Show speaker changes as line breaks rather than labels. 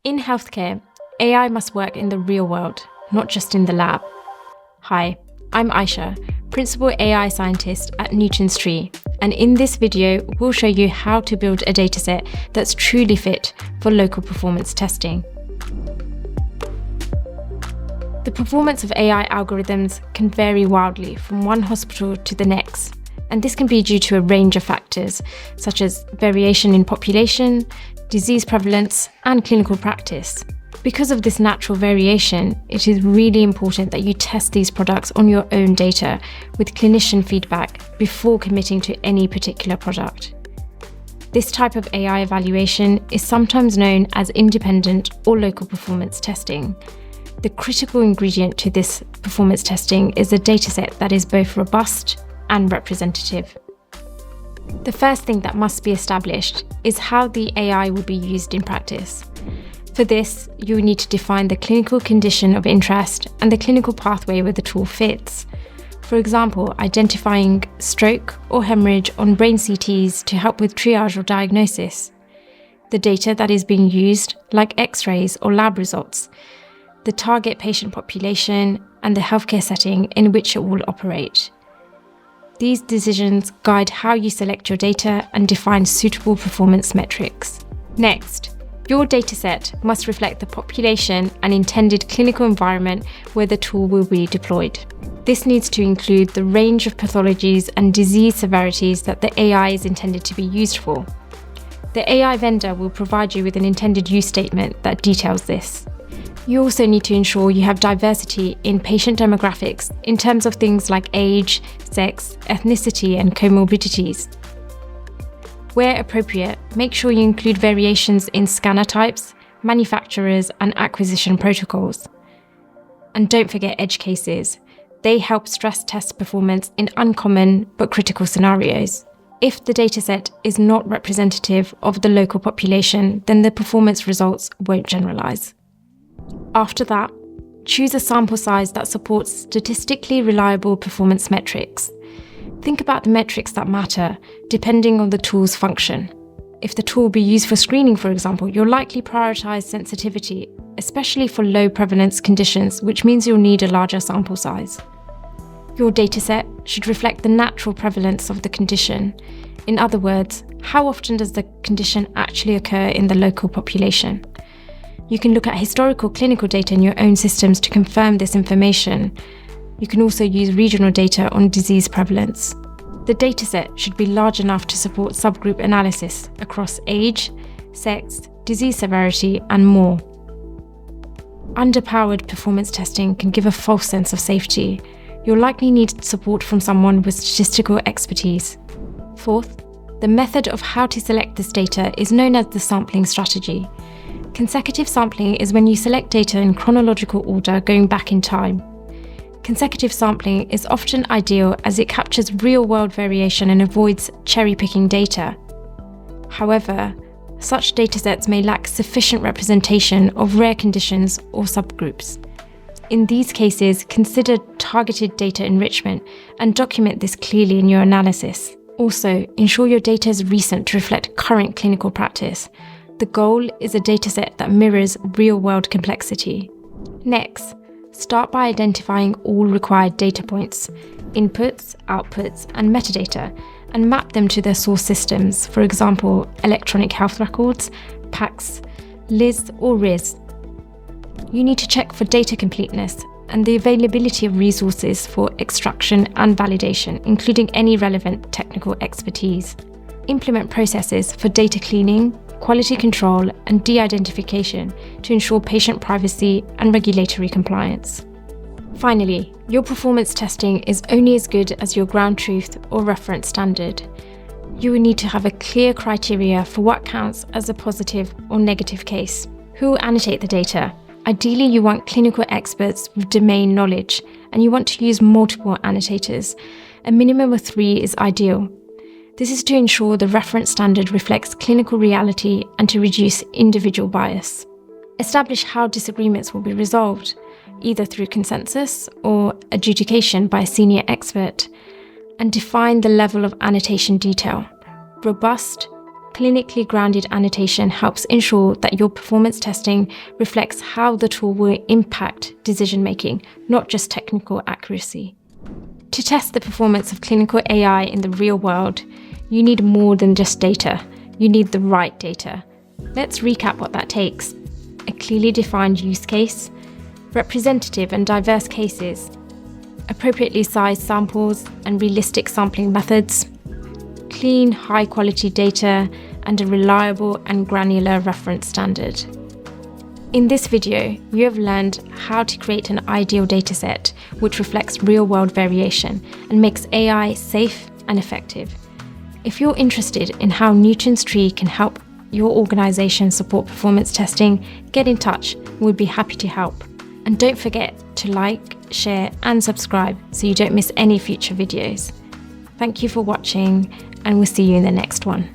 In healthcare, AI must work in the real world, not just in the lab. Hi, I'm Aysha, Principal AI Scientist at Newton's Tree, and in this video, we'll show you how to build a dataset that's truly fit for local performance testing. The performance of AI algorithms can vary wildly from one hospital to the next, and this can be due to a range of factors, such as variation in population, disease prevalence, and clinical practice. Because of this natural variation, it is really important that you test these products on your own data with clinician feedback before committing to any particular product. This type of AI evaluation is sometimes known as independent or local performance testing. The critical ingredient to this performance testing is a dataset that is both robust and representative. The first thing that must be established is how the AI will be used in practice. For this, you will need to define the clinical condition of interest and the clinical pathway where the tool fits. For example, identifying stroke or hemorrhage on brain CTs to help with triage or diagnosis. The data that is being used, like X-rays or lab results, the target patient population, and the healthcare setting in which it will operate. These decisions guide how you select your data and define suitable performance metrics. Next, your dataset must reflect the population and intended clinical environment where the tool will be deployed. This needs to include the range of pathologies and disease severities that the AI is intended to be used for. The AI vendor will provide you with an intended use statement that details this. You also need to ensure you have diversity in patient demographics in terms of things like age, sex, ethnicity, and comorbidities. Where appropriate, make sure you include variations in scanner types, manufacturers, and acquisition protocols. And don't forget edge cases. They help stress test performance in uncommon but critical scenarios. If the dataset is not representative of the local population, then the performance results won't generalize. After that, choose a sample size that supports statistically reliable performance metrics. Think about the metrics that matter, depending on the tool's function. If the tool be used for screening, for example, you'll likely prioritize sensitivity, especially for low prevalence conditions, which means you'll need a larger sample size. Your dataset should reflect the natural prevalence of the condition. In other words, how often does the condition actually occur in the local population? You can look at historical clinical data in your own systems to confirm this information. You can also use regional data on disease prevalence. The dataset should be large enough to support subgroup analysis across age, sex, disease severity, and more. Underpowered performance testing can give a false sense of safety. You'll likely need support from someone with statistical expertise. Fourth, the method of how to select this data is known as the sampling strategy. Consecutive sampling is when you select data in chronological order going back in time. Consecutive sampling is often ideal as it captures real-world variation and avoids cherry-picking data. However, such datasets may lack sufficient representation of rare conditions or subgroups. In these cases, consider targeted data enrichment and document this clearly in your analysis. Also, ensure your data is recent to reflect current clinical practice. The goal is a dataset that mirrors real-world complexity. Next, start by identifying all required data points, inputs, outputs, and metadata, and map them to their source systems, for example, electronic health records, PACS, LIS, or RIS. You need to check for data completeness and the availability of resources for extraction and validation, including any relevant technical expertise. Implement processes for data cleaning, quality control, and de-identification to ensure patient privacy and regulatory compliance. Finally, your performance testing is only as good as your ground truth or reference standard. You will need to have a clear criteria for what counts as a positive or negative case. Who will annotate the data? Ideally, you want clinical experts with domain knowledge, and you want to use multiple annotators. A minimum of 3 is ideal. This is to ensure the reference standard reflects clinical reality and to reduce individual bias. Establish how disagreements will be resolved, either through consensus or adjudication by a senior expert, and define the level of annotation detail. Robust, Clinically grounded annotation helps ensure that your performance testing reflects how the tool will impact decision-making, not just technical accuracy. To test the performance of clinical AI in the real world, you need more than just data. You need the right data. Let's recap what that takes. A clearly defined use case, representative and diverse cases, appropriately sized samples and realistic sampling methods, clean, high-quality data, and a reliable and granular reference standard. In this video, you have learned how to create an ideal dataset which reflects real-world variation and makes AI safe and effective. If you're interested in how Newton's tree can help your organization support performance testing, get in touch. We'll be happy to help. And don't forget to like, share, and subscribe so you don't miss any future videos. Thank you for watching, and we'll see you in the next one.